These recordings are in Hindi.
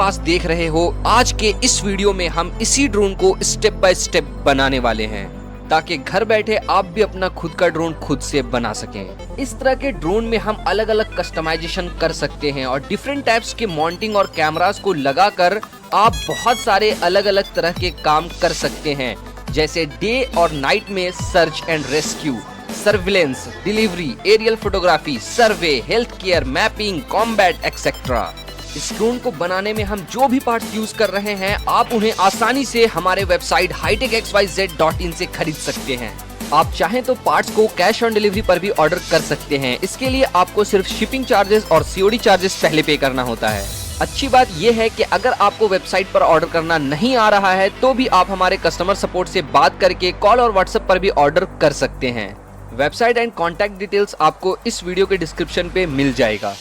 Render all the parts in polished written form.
पास देख रहे हो, आज के इस वीडियो में हम इसी ड्रोन को स्टेप बाय स्टेप बनाने वाले हैं ताकि घर बैठे आप भी अपना खुद का ड्रोन खुद से बना सकें। इस तरह के ड्रोन में हम अलग अलग कस्टमाइजेशन कर सकते हैं और डिफरेंट टाइप्स के माउंटिंग और कैमरास को लगाकर आप बहुत सारे अलग अलग तरह के काम कर सकते हैं, जैसे डे और नाइट में search and rescue, surveillance, delivery, aerial photography, survey, health care, mapping, combat etcetera. इस ड्रोन को बनाने में हम जो भी पार्ट्स यूज कर रहे हैं, आप उन्हें आसानी से हमारे वेबसाइट hitechxyz.in से खरीद सकते हैं। आप चाहें तो पार्ट्स को कैश ऑन डिलीवरी पर भी ऑर्डर कर सकते हैं। इसके लिए आपको सिर्फ शिपिंग चार्जेस और COD चार्जेस पहले पे करना होता है। अच्छी बात यह है कि अगर आपको वेबसाइट पर ऑर्डर करना नहीं आ रहा है तो भी आप हमारे कस्टमर सपोर्ट से बात करके कॉल और व्हाट्सएप पर भी ऑर्डर कर सकते हैं। वेबसाइट एंड कॉन्टैक्ट डिटेल्स आपको इस वीडियो के डिस्क्रिप्शन पे मिल जाएगा।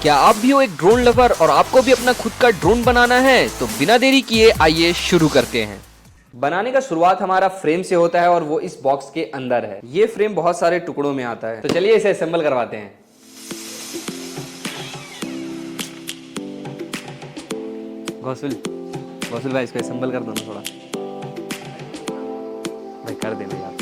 क्या आप भी हो एक ड्रोन लवर और आपको भी अपना खुद का ड्रोन बनाना है? तो बिना देरी किए आइए शुरू करते हैं। बनाने का शुरुआत हमारा फ्रेम से होता है और वो इस बॉक्स के अंदर है। ये फ्रेम बहुत सारे टुकड़ों में आता है, तो चलिए इसे असेंबल करवाते हैं। गौसुल भाई इसको असेंबल कर दो ना थोड़ा। भाई कर दे भाई आप।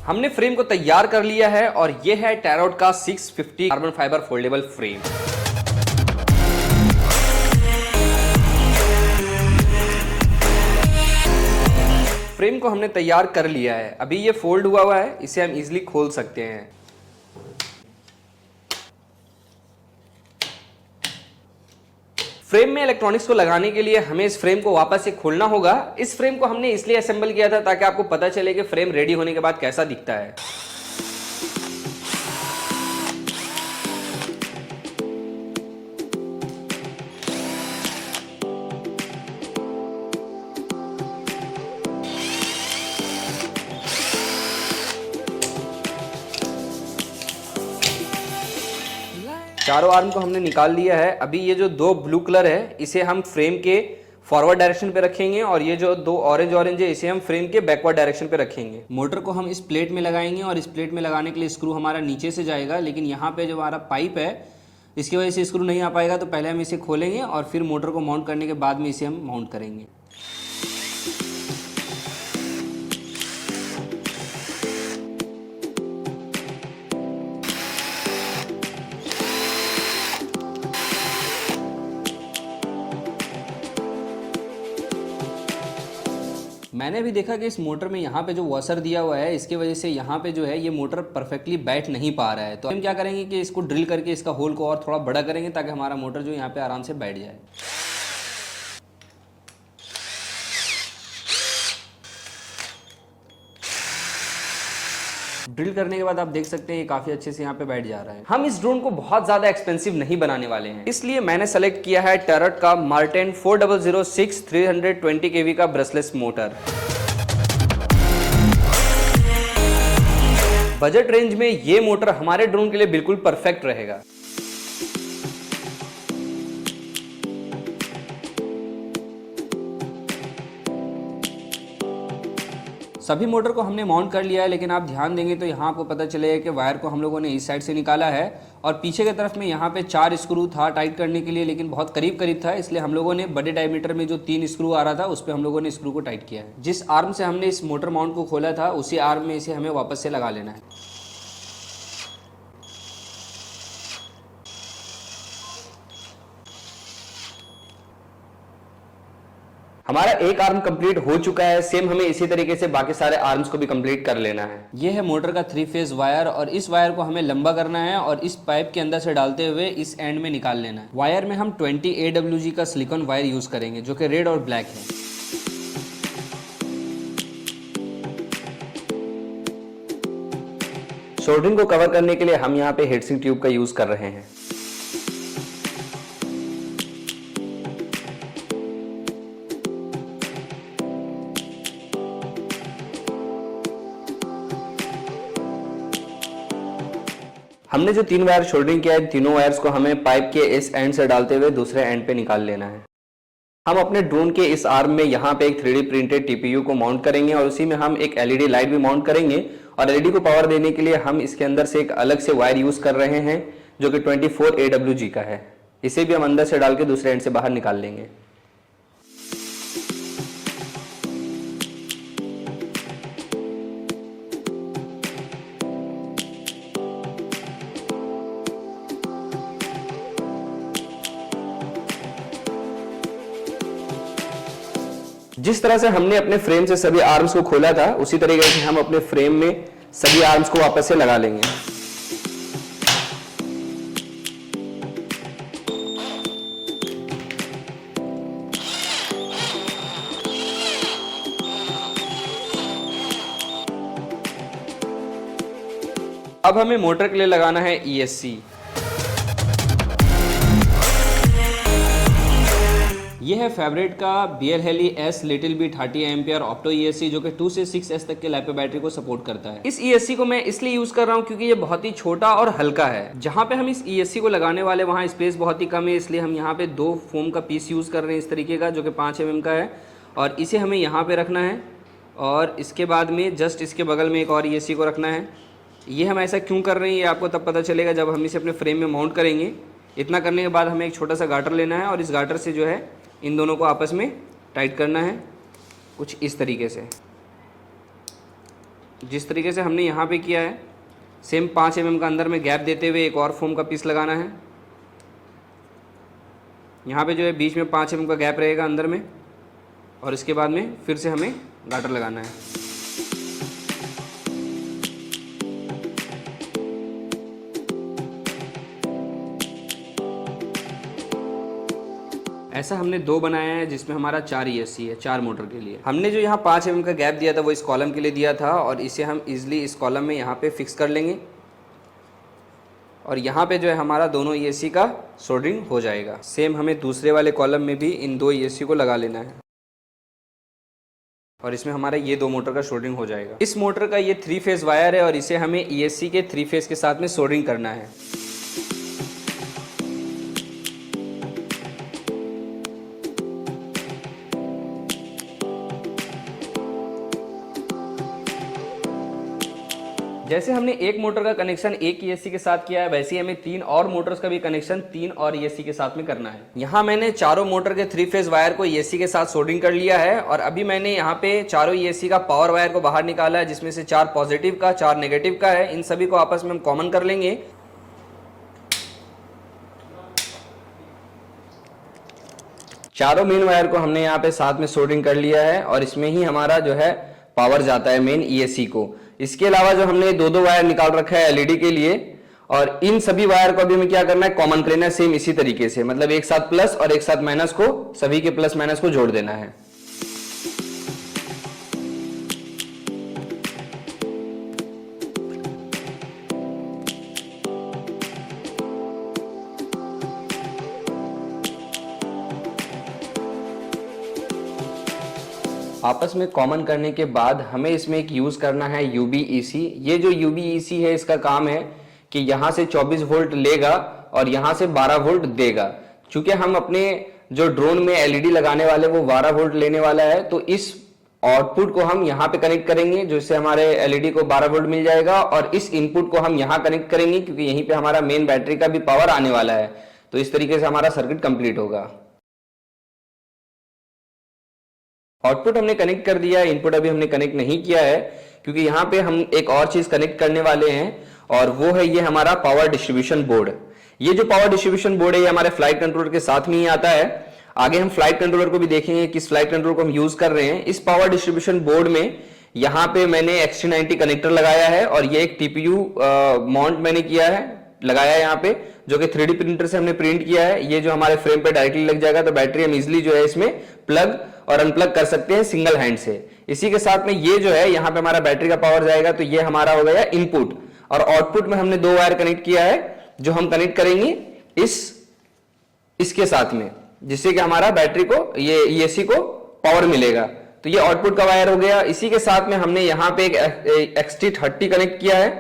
हमने फ्रेम को तैयार कर लिया है और ये है टैरोट का 650 carbon fibre foldable frame. Frame को हमने तैयार कर लिया है। अभी ये फोल्ड हुआ है, इसे हम इजीली खोल सकते हैं। फ्रेम में इलेक्ट्रॉनिक्स को लगाने के लिए हमें इस फ्रेम को वापस से खोलना होगा। इस फ्रेम को हमने इसलिए असेंबल किया था ताकि आपको पता चले कि फ्रेम रेडी होने के बाद कैसा दिखता है। चारों आर्म को हमने निकाल लिया है। अभी ये जो दो ब्लू कलर है इसे हम फ्रेम के फॉरवर्ड डायरेक्शन पे रखेंगे और ये जो दो ऑरेंज है इसे हम फ्रेम के बैकवर्ड डायरेक्शन पे रखेंगे। मोटर को हम इस प्लेट में लगाएंगे और इस प्लेट में लगाने के लिए स्क्रू हमारा नीचे से जाएगा, लेकिन यहाँ पे जो हमारा पाइप है इसकी वजह से स्क्रू नहीं आ पाएगा, तो पहले हम इसे खोलेंगे और फिर मोटर को माउंट करने के बाद में इसे हम माउंट करेंगे। मैंने भी देखा कि इस मोटर में यहाँ पे जो वॉशर दिया हुआ है इसकी वजह से यहाँ पे जो है ये मोटर परफेक्टली बैठ नहीं पा रहा है। तो हम क्या करेंगे कि इसको ड्रिल करके इसका होल को और थोड़ा बड़ा करेंगे ताकि हमारा मोटर जो यहाँ पे आराम से बैठ जाए। ड्रिल करने के बाद आप देख सकते हैं ये काफी अच्छे से यहाँ पे बैठ जा रहा है। हम इस ड्रोन को बहुत ज्यादा एक्सपेंसिव नहीं बनाने वाले हैं, इसलिए मैंने सेलेक्ट किया है टैरोट का मार्टेन 4006 320 kV का ब्रशलेस मोटर। बजट रेंज में ये मोटर हमारे ड्रोन के लिए बिल्कुल परफेक्ट रहेगा। सभी मोटर को हमने माउंट कर लिया है, लेकिन आप ध्यान देंगे तो यहाँ आपको पता चलेगा कि वायर को हम लोगों ने इस साइड से निकाला है और पीछे की तरफ में यहाँ पे 4 स्क्रू था टाइट करने के लिए, लेकिन बहुत करीब करीब था, इसलिए हम लोगों ने बड़े डायमीटर में जो 3 स्क्रू आ रहा था उस पर हम लोगों ने स्क्रू को टाइट किया है। जिस आर्म से हमने इस मोटर माउंट को खोला था उसी आर्म में इसे हमें वापस से लगा लेना है। हमारा एक आर्म कंप्लीट हो चुका है। सेम हमें इसी तरीके से बाकी सारे आर्म्स को भी कंप्लीट कर लेना है। ये है मोटर का 3 फेज वायर और इस वायर को हमें लंबा करना है और इस पाइप के अंदर से डालते हुए इस एंड में निकाल लेना है। वायर में हम 20 AWG का सिलिकॉन वायर यूज करेंगे जो कि रेड और ब्लैक है। सोल्डरिंग को कवर करने के लिए हम यहाँ पे हीटसिंक ट्यूब का यूज कर रहे हैं। हमने जो 3 वायर सोल्डरिंग किया है, तीनों वायर्स को हमें पाइप के इस एंड से डालते हुए दूसरे एंड पे निकाल लेना है। हम अपने ड्रोन के इस आर्म में यहाँ पे एक 3D प्रिंटेड TPU को माउंट करेंगे और उसी में हम एक LED लाइट भी माउंट करेंगे और LED को पावर देने के लिए हम इसके अंदर से एक अलग से वायर यूज कर रहे हैं जो कि 24 AWG का है। इसे भी हम अंदर से डाल के दूसरे एंड से बाहर निकाल लेंगे। जिस तरह से हमने अपने फ्रेम से सभी आर्म्स को खोला था, उसी तरीके से हम अपने फ्रेम में सभी आर्म्स को वापस से लगा लेंगे। अब हमें मोटर के लिए लगाना है ESC। यह है फेवरेट का BL S little B 30 ampere opto ESC जो कि 2 से 6S तक के LiPo बैटरी को सपोर्ट करता है। इस ESC को मैं इसलिए यूज कर रहा हूं क्योंकि ये बहुत ही छोटा और हल्का है। जहां पे हम इस ESC को लगाने वाले वहां स्पेस बहुत ही कम है, इसलिए हम यहाँ पे 2 फोम का पीस यूज कर रहे हैं इस तरीके का जो कि 5 mm का है और इसे हमें यहाँ पे रखना है और इसके बाद में जस्ट इसके बगल में एक और ESC को रखना है। ये हम ऐसा क्यों कर रहे हैं ये आपको तब पता चलेगा जब हम इसे अपने फ्रेम में माउंट करेंगे। इतना करने के बाद हमें एक छोटा सा गाटर लेना है और इस गाटर से जो है इन दोनों को आपस में टाइट करना है कुछ इस तरीके से। जिस तरीके से हमने यहाँ पे किया है सेम 5 mm का अंदर में गैप देते हुए एक और फोम का पीस लगाना है। यहाँ पे जो है बीच में 5 mm का गैप रहेगा अंदर में और इसके बाद में फिर से हमें गाटर लगाना है। ऐसा हमने 2 बनाया है जिसमें हमारा 4 ESC है 4 मोटर के लिए। हमने जो यहाँ 5 mm का गैप दिया था वो इस कॉलम के लिए दिया था और इसे हम इजीली इस कॉलम में यहाँ पे फिक्स कर लेंगे और यहाँ पे जो है हमारा दोनों ESC का सोल्डरिंग हो जाएगा। सेम हमें दूसरे वाले कॉलम में भी इन 2 ESC को लगा लेना है और इसमें हमारा ये 2 मोटर का सोल्डरिंग हो जाएगा। इस मोटर का ये 3 फेज वायर है और इसे हमें ESC के 3 फेज के साथ में सोल्डरिंग करना है। जैसे हमने एक मोटर का कनेक्शन एक ESC के साथ किया है वैसे ही हमें 3 और मोटर्स का भी कनेक्शन 3 और ESC के साथ में करना है। यहाँ मैंने चारों मोटर के 3 फेज वायर को ESC के साथ सोल्डरिंग कर लिया है और अभी मैंने यहाँ पे चारों ESC का पावर वायर को बाहर निकाला है जिसमें से 4 पॉजिटिव का 4 नेगेटिव का है। इन सभी को आपस में हम कॉमन कर लेंगे। चारों मेन वायर को हमने यहाँ पे साथ में सोल्डरिंग कर लिया है और इसमें ही हमारा जो है पावर जाता है मेन ESC को। इसके अलावा जो हमने 2 वायर निकाल रखा है LED के लिए और इन सभी वायर को अभी हमें क्या करना है कॉमन करना है सेम इसी तरीके से, मतलब एक साथ प्लस और एक साथ माइनस को सभी के प्लस माइनस को जोड़ देना है। आपस में कॉमन करने के बाद हमें इसमें एक यूज करना है UBEC। ये जो UBEC है इसका काम है कि यहाँ से 24 वोल्ट लेगा और यहाँ से 12 वोल्ट देगा। चूंकि हम अपने जो ड्रोन में LED लगाने वाले वो 12 वोल्ट लेने वाला है तो इस आउटपुट को हम यहाँ पे कनेक्ट करेंगे जिससे हमारे LED को 12 वोल्ट मिल जाएगा और इस इनपुट को हम यहाँ कनेक्ट करेंगे क्योंकि यहीं पे हमारा मेन बैटरी का भी पावर आने वाला है। तो इस तरीके से हमारा सर्किट कंप्लीट होगा। आउटपुट हमने कनेक्ट कर दिया है, इनपुट अभी हमने कनेक्ट नहीं किया है क्योंकि यहाँ पे हम एक और चीज कनेक्ट करने वाले हैं और वो है ये हमारा पावर डिस्ट्रीब्यूशन बोर्ड। ये जो पावर डिस्ट्रीब्यूशन बोर्ड है ये हमारे फ्लाइट कंट्रोलर के साथ में ही आता है। आगे हम फ्लाइट कंट्रोलर को भी देखेंगे किस फ्लाइट कंट्रोलर को हम यूज कर रहे हैं। इस पावर डिस्ट्रीब्यूशन बोर्ड में यहाँ पे मैंने XT90 कनेक्टर लगाया है और ये एक TPU माउंट मैंने किया है लगाया है यहाँ पे जो कि 3D प्रिंटर से हमने प्रिंट किया है। ये जो हमारे फ्रेम पे डायरेक्टली लग जाएगा तो बैटरी हम इजिली जो है इसमें प्लग और अनप्लग कर सकते हैं सिंगल हैंड से। इसी के साथ में ये जो है यहाँ पे हमारा बैटरी का पावर जाएगा तो ये हमारा हो गया इनपुट और आउटपुट में हमने 2 वायर कनेक्ट किया है जो हम कनेक्ट करेंगे इसके साथ में जिससे कि हमारा बैटरी को ये ESC को पावर मिलेगा। तो ये आउटपुट का वायर हो गया। इसी के साथ में हमने यहाँ पे एक XT30 कनेक्ट किया है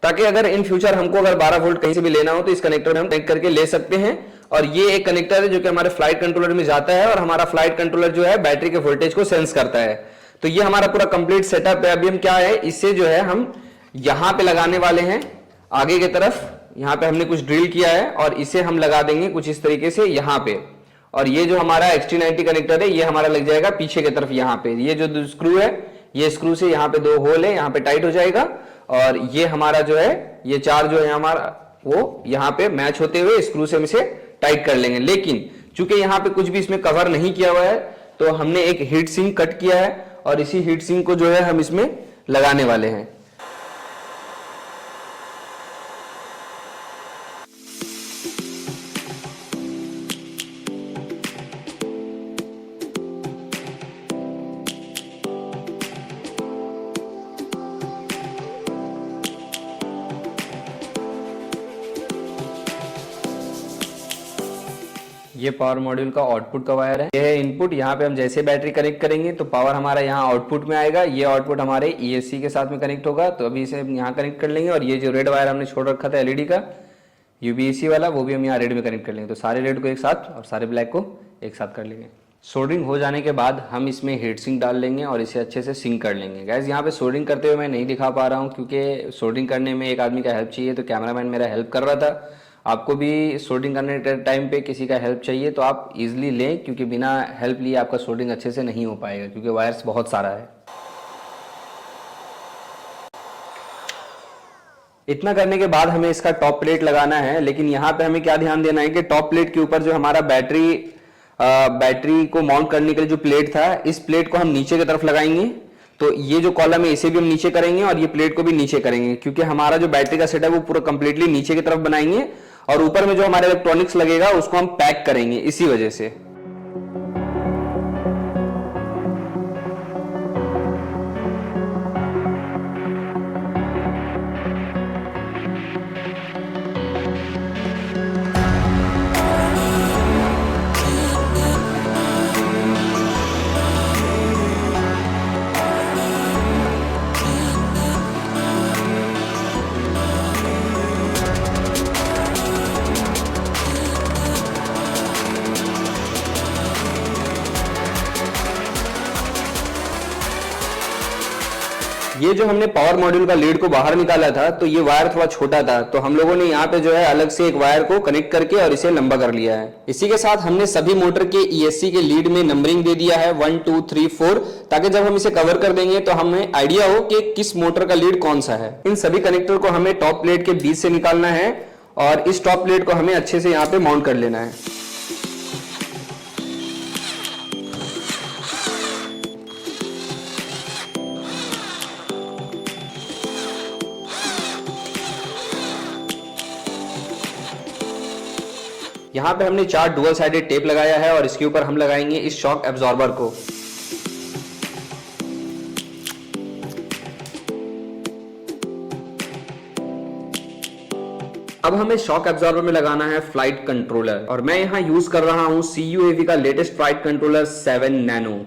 ताकि अगर इन फ्यूचर हमको अगर 12 वोल्ट कहीं से भी लेना हो तो इस कनेक्टर में हम कनेक्ट करके ले सकते हैं। और ये एक कनेक्टर है जो कि हमारे फ्लाइट कंट्रोलर में जाता है और हमारा फ्लाइट कंट्रोलर जो है बैटरी के वोल्टेज को सेंस करता है। तो ये हमारा पूरा कंप्लीट सेटअप है। अभी हम क्या है, इससे जो है हम यहां पे लगाने वाले हैं आगे की तरफ। यहाँ पे हमने कुछ ड्रिल किया है और इसे हम लगा देंगे कुछ इस तरीके से यहाँ पे। और ये जो हमारा XT90 कनेक्टर है ये हमारा लग जाएगा पीछे की तरफ यहाँ पे। ये जो स्क्रू है, ये स्क्रू से यहाँ पे 2 होल है, यहाँ पे टाइट हो जाएगा। और ये हमारा जो है ये 4 जो है हमारा वो यहाँ पे मैच होते हुए स्क्रू से हम इसे टाइट कर लेंगे। लेकिन चूंकि यहाँ पे कुछ भी इसमें कवर नहीं किया हुआ है तो हमने एक हीट सिंक कट किया है और इसी हीट सिंक को जो है हम इसमें लगाने वाले हैं। ये पावर मॉड्यूल का आउटपुट का वायर है, ये है इनपुट। यहाँ पे हम जैसे बैटरी कनेक्ट करेंगे तो पावर हमारा यहाँ आउटपुट में आएगा। ये आउटपुट हमारे ESC के साथ में कनेक्ट होगा। तो अभी इसे हम यहाँ कनेक्ट कर लेंगे। और ये जो रेड वायर हमने छोड़ रखा था LED का UBC वाला, वो भी हम यहाँ रेड में कनेक्ट कर लेंगे। तो सारे रेड को एक साथ और सारे ब्लैक को एक साथ कर लेंगे। सोल्डरिंग हो जाने के बाद हम इसमें हीट सिंक डाल लेंगे और इसे अच्छे से सिंक कर लेंगे। गाइस यहाँ पे सोल्डरिंग करते हुए मैं नहीं दिखा पा रहा हूँ क्योंकि सोल्डरिंग करने में एक आदमी का हेल्प चाहिए, तो कैमरामैन मेरा हेल्प कर रहा था। आपको भी सोल्डरिंग करने के टाइम पे किसी का हेल्प चाहिए तो आप इजीली लें, क्योंकि बिना हेल्प लिए आपका सोल्डरिंग अच्छे से नहीं हो पाएगा क्योंकि वायर्स बहुत सारा है। इतना करने के बाद हमें इसका टॉप प्लेट लगाना है। लेकिन यहाँ पे हमें क्या ध्यान देना है कि टॉप प्लेट के ऊपर जो हमारा बैटरी को माउंट करने के लिए जो प्लेट था, इस प्लेट को हम नीचे की तरफ लगाएंगे। तो ये जो कॉलम है इसे भी हम नीचे करेंगे और ये प्लेट को भी नीचे करेंगे, क्योंकि हमारा जो बैटरी का सेट है वो पूरा कंप्लीटली नीचे की तरफ बनाएंगे। और ऊपर में जो हमारे इलेक्ट्रॉनिक्स लगेगा उसको हम पैक करेंगे इसी वजह से। ये जो हमने पावर मॉड्यूल का लीड को बाहर निकाला था तो ये वायर थोड़ा छोटा था, तो हम लोगों ने यहाँ पे जो है अलग से एक वायर को कनेक्ट करके और इसे लंबा कर लिया है। इसी के साथ हमने सभी मोटर के ESC के लीड में नंबरिंग दे दिया है 1 2 3 4, ताकि जब हम इसे कवर कर देंगे तो हमें आइडिया हो कि किस मोटर का लीड कौन सा है। इन सभी कनेक्टर को हमें टॉप प्लेट के बीच से निकालना है और इस टॉप प्लेट को हमें अच्छे से यहाँ पे माउंट कर लेना है। यहाँ पे हमने 4 डुअल साइडेड टेप लगाया है और इसके ऊपर हम लगाएंगे इस शॉक एब्जॉर्बर को। अब हमें शॉक एब्जॉर्बर में लगाना है फ्लाइट कंट्रोलर, और मैं यहाँ यूज कर रहा हूँ CUAV का लेटेस्ट फ्लाइट कंट्रोलर 7 नैनो।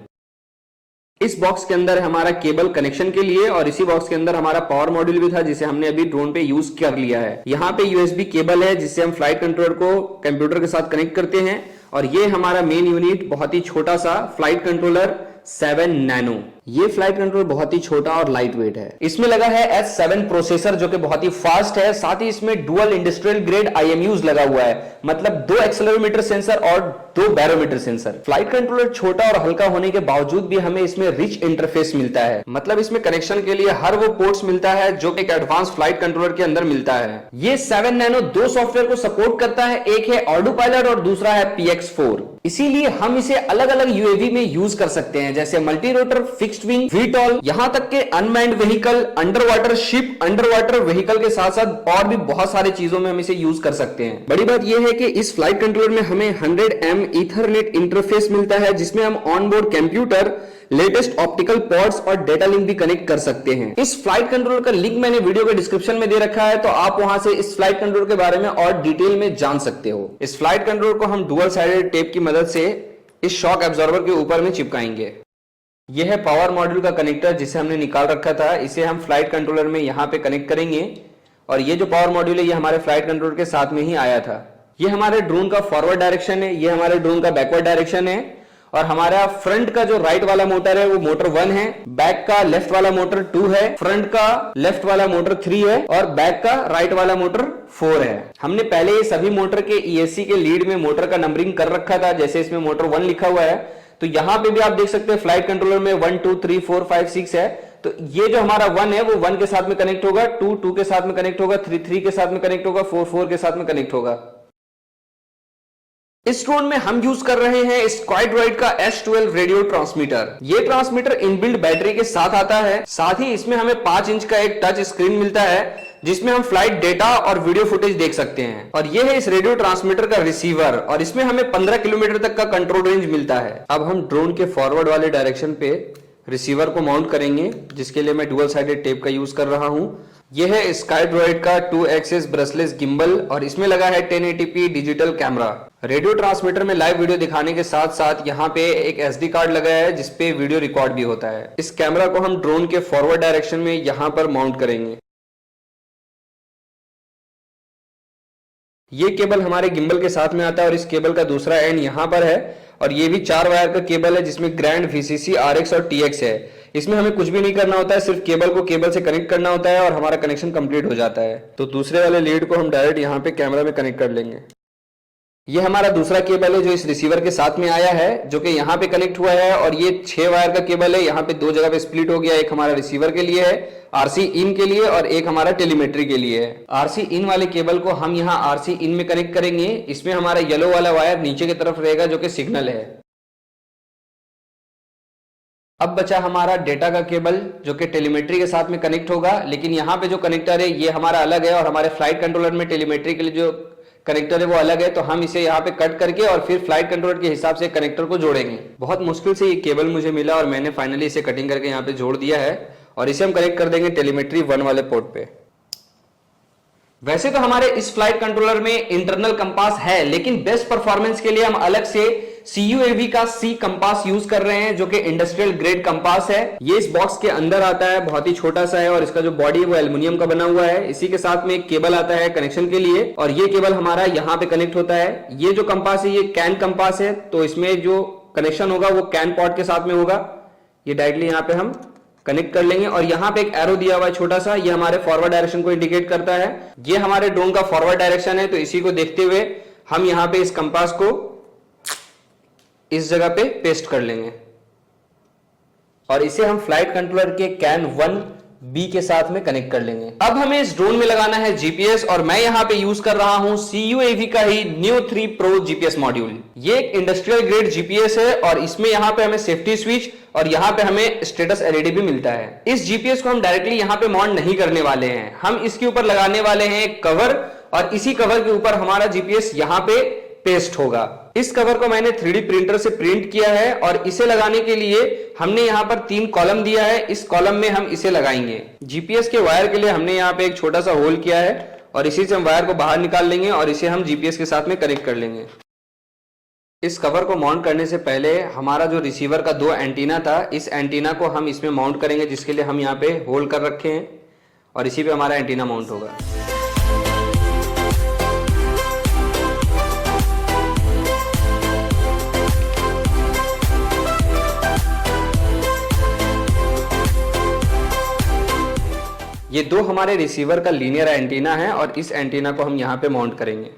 इस बॉक्स के अंदर हमारा केबल कनेक्शन के लिए और इसी बॉक्स के अंदर हमारा पावर मॉड्यूल भी था जिसे हमने अभी ड्रोन पे यूज कर लिया है। यहाँ पे USB केबल है जिससे हम फ्लाइट कंट्रोलर को कंप्यूटर के साथ कनेक्ट करते हैं। और ये हमारा मेन यूनिट बहुत ही छोटा सा फ्लाइट कंट्रोलर 7 नैनो। ये फ्लाइट कंट्रोलर बहुत ही छोटा और लाइट वेट है। इसमें लगा है S7 प्रोसेसर जो कि बहुत ही फास्ट है। साथ ही इसमें डुअल इंडस्ट्रियल ग्रेड IMUs लगा हुआ है, मतलब 2 एक्सेलेरोमीटर सेंसर और 2 बैरोमीटर सेंसर। फ्लाइट कंट्रोलर छोटा और हल्का होने के बावजूद भी हमें इसमें रिच इंटरफेस मिलता है, मतलब इसमें कनेक्शन के लिए हर वो पोर्ट्स मिलता है जो एक एडवांस फ्लाइट कंट्रोलर के अंदर मिलता है। ये 7 नैनो 2 सॉफ्टवेयर को सपोर्ट करता है, एक है ऑटो पायलट और दूसरा है PX4। इसीलिए हम इसे अलग अलग UAV में यूज कर सकते हैं, जैसे multi rotor, fixed wing, VTOL, यहां तक के unmanned vehicle, under water ship, under water vehicle के साथ साथ और भी बहुत सारे चीजों में हम इसे यूज कर सकते हैं। बड़ी बात यह है कि इस फ्लाइट कंट्रोलर में हमें 100M ईथरनेट इंटरफेस मिलता है जिसमें हम onboard computer, latest optical pods और डेटा लिंक भी कनेक्ट कर सकते हैं। इस फ्लाइट कंट्रोलर का लिंक मैंने वीडियो के डिस्क्रिप्शन में दे रखा है, तो आप वहां से इस फ्लाइट कंट्रोलर के बारे में और डिटेल में जान सकते हो। इस फ्लाइट कंट्रोलर को हम डुअल साइडेड टेप की मदद से इस शॉक एब्जॉर्बर के ऊपर में चिपकाएंगे। यह है पावर मॉड्यूल का कनेक्टर जिसे हमने निकाल रखा था, इसे हम फ्लाइट कंट्रोलर में यहाँ पे कनेक्ट करेंगे और ये जो पावर मॉड्यूल है ये हमारे फ्लाइट कंट्रोलर के साथ में ही आया था। ये हमारे ड्रोन का फॉरवर्ड डायरेक्शन है, ये हमारे ड्रोन का बैकवर्ड डायरेक्शन है, और हमारा फ्रंट का जो राइट वाला मोटर है वो मोटर 1 है, बैक का लेफ्ट वाला मोटर 2 है, फ्रंट का लेफ्ट वाला मोटर 3 है और बैक का राइट वाला मोटर 4 है। हमने पहले ये सभी मोटर के ESC के लीड में मोटर का नंबरिंग कर रखा था, जैसे इसमें मोटर 1 लिखा हुआ है, तो यहां पे भी आप देख सकते हैं फ्लाइट कंट्रोलर में 1 2 3 4 5 6 है। तो ये जो हमारा 1 है वो 1 के साथ में कनेक्ट होगा, 2 2 के साथ में कनेक्ट होगा, 3 3 के साथ में कनेक्ट होगा, 4 4 के साथ में कनेक्ट होगा। इस ड्रोन में हम यूज कर रहे हैं स्क्वाड्रॉइड का S12 रेडियो ट्रांसमीटर। ये ट्रांसमीटर इनबिल्ट बैटरी के साथ आता है, साथ ही इसमें हमें 5 इंच का एक टच स्क्रीन मिलता है जिसमें हम फ्लाइट डेटा और वीडियो फुटेज देख सकते हैं। और ये है इस रेडियो ट्रांसमीटर का रिसीवर, और इसमें हमें 15 किलोमीटर तक का कंट्रोल रेंज मिलता है। अब हम ड्रोन के फॉरवर्ड वाले डायरेक्शन पे रिसीवर को माउंट करेंगे, जिसके लिए मैं डुअल साइडेड टेप का यूज कर रहा हूं। यह है स्काईड्रॉइड का 2 एक्सिस ब्रशलेस गिम्बल और इसमें लगा है 1080p digital camera. Radio transmitter में लाइव वीडियो दिखाने के साथ साथ यहाँ पे एक SD कार्ड लगा है जिसपे वीडियो रिकॉर्ड भी होता है। इस कैमरा को हम ड्रोन के फॉरवर्ड डायरेक्शन में यहाँ पर माउंट करेंगे। ये केबल हमारे गिम्बल के साथ में आता है और इस केबल का दूसरा एंड यहाँ पर है, और ये भी 4 वायर का केबल है जिसमें ग्रैंड VCC RX और TX है। इसमें हमें कुछ भी नहीं करना होता है, सिर्फ केबल को केबल से कनेक्ट करना होता है और हमारा कनेक्शन कंप्लीट हो जाता है। तो दूसरे वाले लीड को हम डायरेक्ट यहाँ पे कैमरा में कनेक्ट कर लेंगे। ये हमारा दूसरा केबल है जो इस रिसीवर के साथ में आया है, जो कि यहाँ पे कनेक्ट हुआ है, और ये 6 वायर का केबल है। यहाँ पे 2 जगह पे स्प्लिट हो गया, एक हमारा रिसीवर के लिए है, RC इन के लिए, और एक हमारा टेलीमेट्री के लिए है। RC इन वाले केबल को हम यहाँ RC इन में कनेक्ट करेंगे। इसमें हमारा येलो वाला वायर नीचे की तरफ रहेगा जो कि सिग्नल है। अब बचा हमारा डेटा का केबल जो कि टेलीमेट्री के साथ में कनेक्ट होगा, लेकिन यहाँ पे जो कनेक्टर है ये हमारा अलग है और हमारे फ्लाइट कंट्रोलर में टेलीमेट्री के लिए जो कनेक्टर है वो अलग है। तो हम इसे यहाँ पे कट करके और फिर फ्लाइट कंट्रोलर के हिसाब से कनेक्टर को जोड़ेंगे। बहुत मुश्किल से ये केबल मुझे मिला और मैंने फाइनली इसे कटिंग करके यहाँ पे जोड़ दिया है, और इसे हम कनेक्ट कर देंगे टेलीमेट्री 1 वाले पोर्ट पे। वैसे तो हमारे इस फ्लाइट कंट्रोलर में इंटरनल कंपास है, लेकिन बेस्ट परफॉर्मेंस के लिए हम अलग से CUAV का C कंपास यूज कर रहे हैं जो कि इंडस्ट्रियल ग्रेड कंपास है। ये इस बॉक्स के अंदर आता है, बहुत ही छोटा सा है, और इसका जो बॉडी है वो एल्युमिनियम का बना हुआ है। इसी के साथ में एक केबल आता है कनेक्शन के लिए, और ये केबल हमारा यहाँ पे कनेक्ट होता है। ये जो कंपास है ये कैन कंपास है, तो इसमें जो कनेक्शन होगा वो कैन पॉट के साथ में होगा। ये डायरेक्टली यहाँ पे हम कनेक्ट कर लेंगे, और यहाँ पे एक एरो दिया हुआ है छोटा सा, ये हमारे फॉरवर्ड डायरेक्शन को इंडिकेट करता है। ये हमारे ड्रोन का फॉरवर्ड डायरेक्शन है, तो इसी को देखते हुए हम यहाँ पे इस कंपास को इस जगह पे पेस्ट कर लेंगे, और इसे हम फ्लाइट कंट्रोलर के कैन 1B के साथ में कनेक्ट कर लेंगे। अब हमें इस ड्रोन में लगाना है GPS, और मैं यहाँ पे यूज कर रहा हूं CUAV का ही Neo 3 Pro GPS मॉड्यूल। ये एक इंडस्ट्रियल ग्रेड GPS है, और इसमें यहाँ पे हमें सेफ्टी स्विच और यहाँ पे हमें स्टेटस LED भी मिलता है। इस GPS को हम डायरेक्टली यहाँ पे माउंट नहीं करने वाले हैं, हम इसके ऊपर लगाने वाले हैं एक कवर, और इसी कवर के ऊपर हमारा GPS यहाँ पे पेस्ट होगा। इस कवर को मैंने 3D प्रिंटर से प्रिंट किया है, और इसे लगाने के लिए हमने यहाँ पर 3 कॉलम दिया है। इस कॉलम में हम इसे लगाएंगे। GPS के वायर के लिए हमने यहाँ पे एक छोटा सा होल किया है, और इसी से हम वायर को बाहर निकाल लेंगे और इसे हम GPS के साथ में कनेक्ट कर लेंगे। इस कवर को माउंट करने से पहले हमारा जो रिसीवर का 2 एंटीना था, इस एंटीना को हम इसमें माउंट करेंगे, जिसके लिए हम यहाँ पे होल कर रखे हैं, और इसी पे हमारा एंटीना माउंट होगा। ये 2 हमारे रिसीवर का लीनियर एंटीना है, और इस एंटीना को हम यहां पे माउंट करेंगे।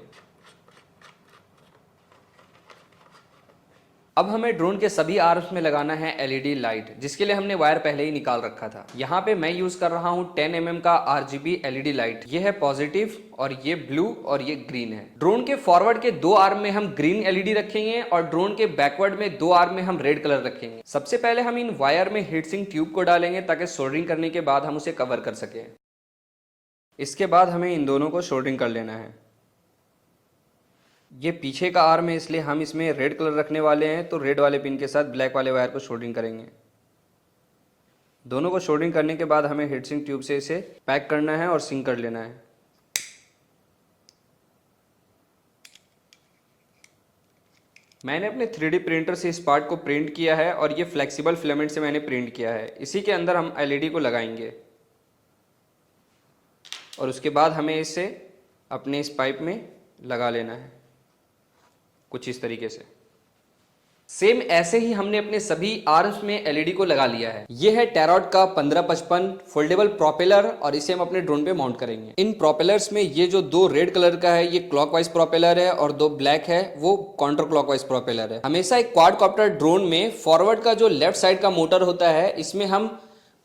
अब हमें ड्रोन के सभी आर्म्स में लगाना है LED लाइट, जिसके लिए हमने वायर पहले ही निकाल रखा था। यहाँ पे मैं यूज कर रहा हूँ 10 mm का RGB LED लाइट। ये है पॉजिटिव, और ये ब्लू, और ये ग्रीन है। ड्रोन के फॉरवर्ड के 2 आर्म में हम ग्रीन LED रखेंगे, और ड्रोन के बैकवर्ड में 2 आर्म में हम रेड कलर रखेंगे। सबसे पहले हम इन वायर में हीट सिंक ट्यूब को डालेंगे, ताकि सोल्डरिंग करने के बाद हम उसे कवर कर सकें। इसके बाद हमें इन दोनों को सोल्डरिंग कर लेना है। ये पीछे का आर्म है, इसलिए हम इसमें रेड कलर रखने वाले हैं, तो रेड वाले पिन के साथ ब्लैक वाले वायर को सोल्डरिंग करेंगे। दोनों को सोल्डरिंग करने के बाद हमें हीट सिंक ट्यूब से इसे पैक करना है और सिंक कर लेना है। मैंने अपने 3D प्रिंटर से इस पार्ट को प्रिंट किया है, और ये फ्लेक्सिबल फिलामेंट से मैंने प्रिंट किया है। इसी के अंदर हम LED को लगाएंगे। और उसके बाद हमें इसे अपने इस पाइप में लगा लेना है कुछ इस तरीके से। सेम ऐसे ही हमने अपने सभी आर्म्स में एलईडी को लगा लिया है। यह है टेरॉट का 1555 फोल्डेबल प्रोपेलर और इसे हम अपने ड्रोन पे माउंट करेंगे। इन प्रोपेलर्स में ये जो दो रेड कलर का है ये क्लॉकवाइज प्रोपेलर है और दो ब्लैक है वो काउंटर क्लॉकवाइज प्रोपेलर है। हमेशा एक क्वाडकॉप्टर ड्रोन में फॉरवर्ड का जो लेफ्ट साइड का मोटर होता है इसमें हम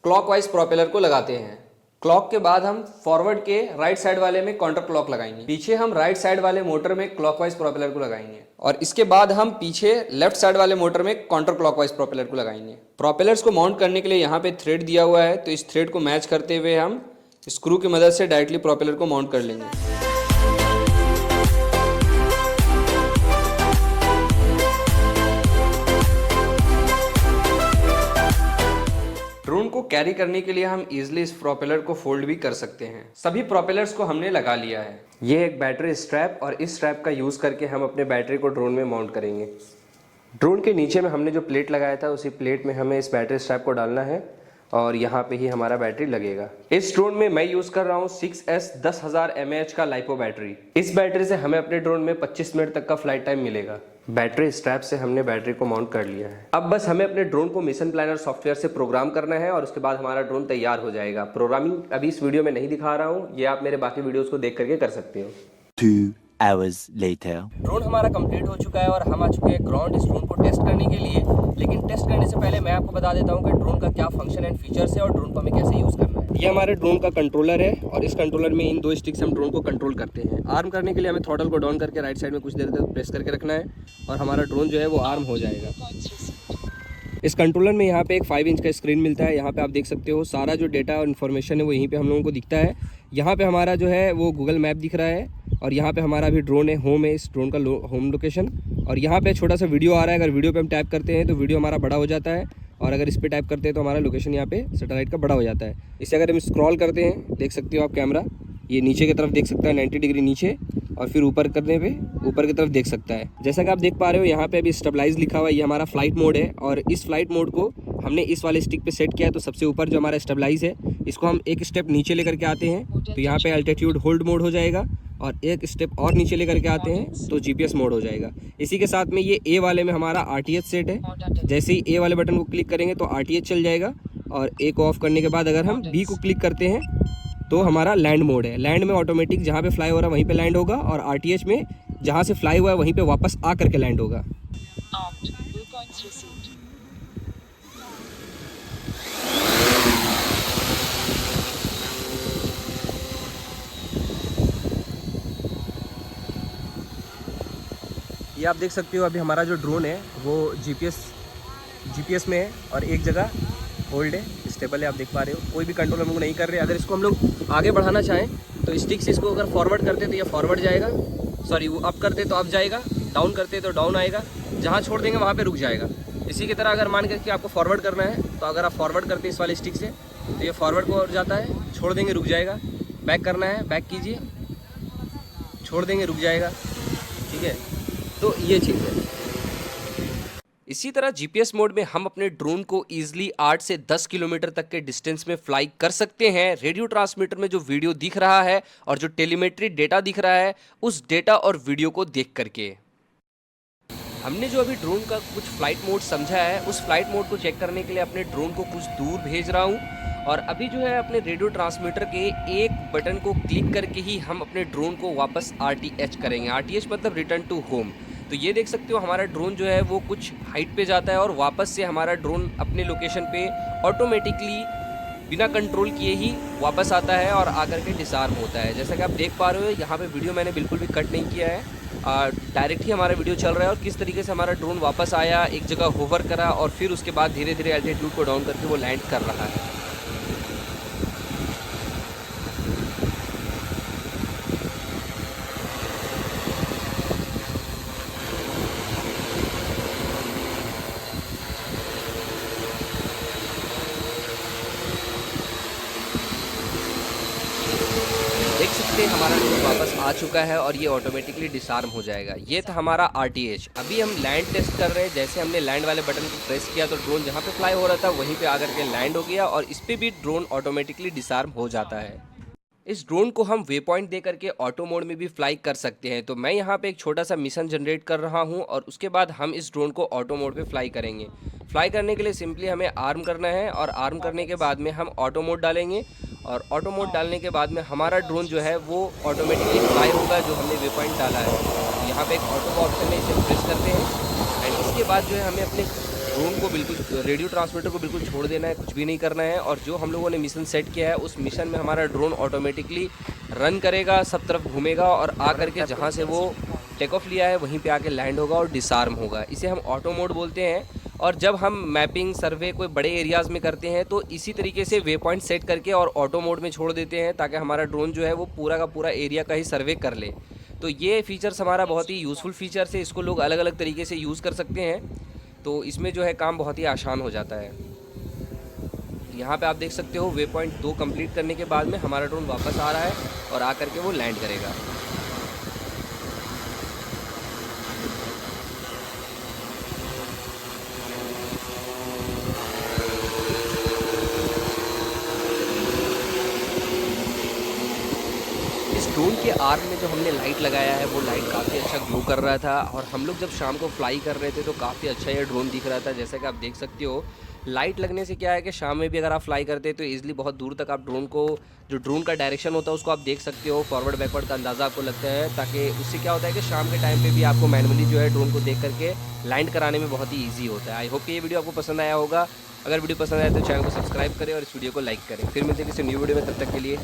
क्लॉकवाइज प्रोपेलर को लगाते हैं। क्लॉक के बाद हम फॉरवर्ड के राइट साइड वाले में काउंटर क्लॉक लगाएंगे। पीछे हम राइट साइड वाले मोटर में क्लॉकवाइज प्रोपेलर को लगाएंगे और इसके बाद हम पीछे लेफ्ट साइड वाले मोटर में काउंटर क्लॉकवाइज प्रोपेलर को लगाएंगे। प्रोपेलर्स को माउंट करने के लिए यहाँ पे थ्रेड दिया हुआ है, तो इस थ्रेड को मैच करते हुए हम स्क्रू की मदद से डायरेक्टली प्रोपेलर को माउंट कर लेंगे। ड्रोन को कैरी करने के लिए हम इजीली इस प्रोपेलर को फोल्ड भी कर सकते हैं। सभी प्रोपेलर्स को हमने लगा लिया है। ये एक बैटरी स्ट्रैप और इस स्ट्रैप का यूज करके हम अपने बैटरी को ड्रोन में माउंट करेंगे। ड्रोन के नीचे में हमने जो प्लेट लगाया था उसी प्लेट में हमें इस बैटरी स्ट्रैप को डालना है और यहाँ पे ही हमारा बैटरी लगेगा। इस ड्रोन में मैं यूज कर रहा हूँ 6S 10,000 mAh का लाइपो बैटरी। इस बैटरी से हमें अपने ड्रोन में 25 मिनट तक का फ्लाइट टाइम मिलेगा। बैटरी स्ट्रैप से हमने बैटरी को माउंट कर लिया है। अब बस हमें अपने ड्रोन को मिशन प्लानर सॉफ्टवेयर से प्रोग्राम करना है और उसके बाद हमारा ड्रोन तैयार हो जाएगा। प्रोग्रामिंग अभी इस वीडियो में नहीं दिखा रहा हूँ, ये आप मेरे बाकी वीडियोस को देख करके कर सकते हो। 2 hours later. ड्रोन हमारा कंप्लीट हो चुका है और हम आ चुके हैं ग्राउंड इस ड्रोन को टेस्ट करने के लिए। लेकिन टेस्ट करने से पहले मैं आपको बता देता हूँ कि ड्रोन का क्या फंक्शन एंड फीचर्स है और ड्रोन को हमें कैसे यूज़ करना है। ये हमारे ड्रोन का कंट्रोलर है और इस कंट्रोलर में इन दो स्टिक से हम ड्रोन को कंट्रोल करते हैं। आर्म करने के लिए हमें थ्रॉटल को डाउन करके राइट साइड में कुछ देर तक प्रेस करके रखना है और हमारा ड्रोन जो है वो आर्म हो जाएगा। इस कंट्रोलर में यहाँ पे एक 5 इंच का स्क्रीन मिलता है। यहाँ पे आप देख सकते हो सारा जो डेटा और इन्फॉर्मेशन है वो यहीं पे हम लोगों को दिखता है। यहाँ पे हमारा जो है वो गूगल मैप दिख रहा है और यहाँ पे हमारा अभी ड्रोन है, होम है, इस ड्रोन का होम लोकेशन। और यहाँ पे छोटा सा वीडियो आ रहा है। अगर वीडियो पे हम टैप करते हैं तो वीडियो हमारा बड़ा हो जाता है और अगर इस पर टैप करते हैं तो हमारा लोकेशन यहाँ पे सैटेलाइट का बड़ा हो जाता है। इसे अगर हम स्क्रॉल करते हैं, देख सकते हो आप कैमरा ये नीचे की तरफ देख सकता है 90 डिग्री नीचे और फिर ऊपर करने पे ऊपर की तरफ देख सकता है। जैसा कि आप देख पा रहे हो यहाँ पे अभी स्टेबलाइज लिखा हुआ है, ये हमारा फ्लाइट मोड है और इस फ्लाइट मोड को हमने इस वाले स्टिक पे सेट किया है। तो सबसे ऊपर जो हमारा स्टेबलाइज है इसको हम एक स्टेप नीचे लेकर के आते हैं तो यहाँ पे अल्टीट्यूड होल्ड मोड हो जाएगा और एक स्टेप और नीचे लेकर के आते हैं तो जीपीएस मोड हो जाएगा। इसी के साथ में ये ए वाले में हमारा आरटीएच सेट है। जैसे ही ए वाले बटन को क्लिक करेंगे तो आरटीएच चल जाएगा और ए को ऑफ करने के बाद अगर हम बी को क्लिक करते हैं तो हमारा लैंड मोड है। लैंड में ऑटोमेटिक जहाँ पे फ्लाई हो रहा है वहीं पे लैंड होगा और आरटीएच में जहाँ से फ्लाई हुआ है वहीं पे वापस आ करके लैंड होगा। ये आप देख सकते हो अभी हमारा जो ड्रोन है वो जीपीएस में है और एक जगह होल्ड है, स्टेबल है। आप देख पा रहे हो, कोई भी कंट्रोल हम लोग नहीं कर रहे। अगर इसको हम लोग आगे बढ़ाना चाहें तो स्टिक से इसको अगर फॉरवर्ड करते तो ये फॉरवर्ड जाएगा, सॉरी वो अप करते तो अप जाएगा, डाउन करते तो डाउन आएगा, जहाँ छोड़ देंगे वहाँ पे रुक जाएगा। इसी की तरह अगर मान के कि आपको फॉरवर्ड करना है तो अगर आप फॉरवर्ड करते हैं इस वाले स्टिक से तो ये फॉरवर्ड को और जाता है, छोड़ देंगे रुक जाएगा। बैक करना है, बैक कीजिए, छोड़ देंगे रुक जाएगा, ठीक है। तो ये चीज़ है। इसी तरह जीपीएस मोड में हम अपने ड्रोन को इजीली 8 से 10 किलोमीटर तक के डिस्टेंस में फ्लाई कर सकते हैं। रेडियो ट्रांसमीटर में जो वीडियो दिख रहा है और जो टेलीमेट्री डेटा दिख रहा है उस डेटा और वीडियो को देख करके हमने जो अभी ड्रोन का कुछ फ्लाइट मोड समझा है उस फ्लाइट मोड को चेक करने के लिए अपने ड्रोन को कुछ दूर भेज रहा हूँ और अभी जो है अपने रेडियो ट्रांसमीटर के एक बटन को क्लिक करके ही हम अपने ड्रोन को वापस आरटीएच करेंगे। आरटीएच मतलब रिटर्न टू होम। तो ये देख सकते हो हमारा ड्रोन जो है वो कुछ हाइट पे जाता है और वापस से हमारा ड्रोन अपने लोकेशन पे ऑटोमेटिकली बिना कंट्रोल किए ही वापस आता है और आकर के डिसआर्म होता है। जैसा कि आप देख पा रहे हो यहाँ पे वीडियो मैंने बिल्कुल भी कट नहीं किया है, डायरेक्ट ही हमारा वीडियो चल रहा है और किस तरीके से हमारा ड्रोन वापस आया, एक जगह होवर करा और फिर उसके बाद धीरे धीरे एल्टीट्यूड को डाउन करके वो लैंड कर रहा है। देख सकते हैं हमारा ड्रोन वापस आ चुका है और ये ऑटोमेटिकली डिसआर्म हो जाएगा। ये था हमारा आरटीएच। अभी हम लैंड टेस्ट कर रहे हैं। जैसे हमने लैंड वाले बटन को प्रेस किया तो ड्रोन जहाँ पे फ्लाई हो रहा था वहीं पे आकर के लैंड हो गया और इस पे भी ड्रोन ऑटोमेटिकली डिसआर्म हो जाता है। इस ड्रोन को हम वे पॉइंट दे करके ऑटो मोड में भी फ्लाई कर सकते हैं। तो मैं यहाँ पे एक छोटा सा मिशन जनरेट कर रहा हूँ और उसके बाद हम इस ड्रोन को ऑटो मोड पे फ्लाई करेंगे। फ्लाई करने के लिए सिंपली हमें आर्म करना है और आर्म करने के बाद में हम ऑटो मोड डालेंगे और ऑटो मोड डालने के बाद में हमारा ड्रोन जो है वो ऑटोमेटिकली फ्लाई होगा जो हमने वे पॉइंट डाला है। तो यहाँ पे एक ऑटो का ऑप्शन है, इसे प्रेस करते हैं एंड इसके बाद जो है हमें अपने ड्रोन को बिल्कुल रेडियो ट्रांसमीटर को बिल्कुल छोड़ देना है, कुछ भी नहीं करना है। और जो हम लोगों ने मिशन सेट किया है उस मिशन में हमारा ड्रोन ऑटोमेटिकली रन करेगा, सब तरफ घूमेगा और आ करके जहाँ से वो टेक ऑफ लिया है वहीं पे आके लैंड होगा और डिसआर्म होगा। इसे हम ऑटो मोड बोलते हैं। और जब हम मैपिंग सर्वे कोई बड़े एरियाज़ में करते हैं तो इसी तरीके से वे पॉइंट सेट करके और ऑटो मोड में छोड़ देते हैं ताकि हमारा ड्रोन जो है वो पूरा का पूरा एरिया का ही सर्वे कर ले। तो ये फीचर्स हमारा बहुत ही यूज़फुल फीचर्स है, इसको लोग अलग अलग तरीके से यूज़ कर सकते हैं। तो इसमें जो है काम बहुत ही आसान हो जाता है। यहाँ पे आप देख सकते हो वे पॉइंट 2 कंप्लीट करने के बाद में हमारा ड्रोन वापस आ रहा है और आ करके वो लैंड करेगा। इस ड्रोन के आर्म में जो हमने लाइट लगाया है वो लाइट काफ़ी अच्छा ग्लो कर रहा था और हम लोग जब शाम को फ्लाई कर रहे थे तो काफ़ी अच्छा ये ड्रोन दिख रहा था। जैसा कि आप देख सकते हो लाइट लगने से क्या है कि शाम में भी अगर आप फ्लाई करते हैं तो ईजिली बहुत दूर तक आप ड्रोन को, जो ड्रोन का डायरेक्शन होता है उसको आप देख सकते हो, फॉरवर्ड बैकवर्ड का अंदाज़ा आपको लगता है। ताकि उससे क्या होता है कि शाम के टाइम पे भी आपको मैनुअली जो है ड्रोन को देख करके लैंड कराने में बहुत ही ईजी होता है। आई होप कि ये वीडियो आपको पसंद आया होगा। अगर वीडियो पसंद आया तो चैनल को सब्सक्राइब करें और इस वीडियो को लाइक करें। फिर मिलते हैं किसी न्यू वीडियो में, तब तक के लिए।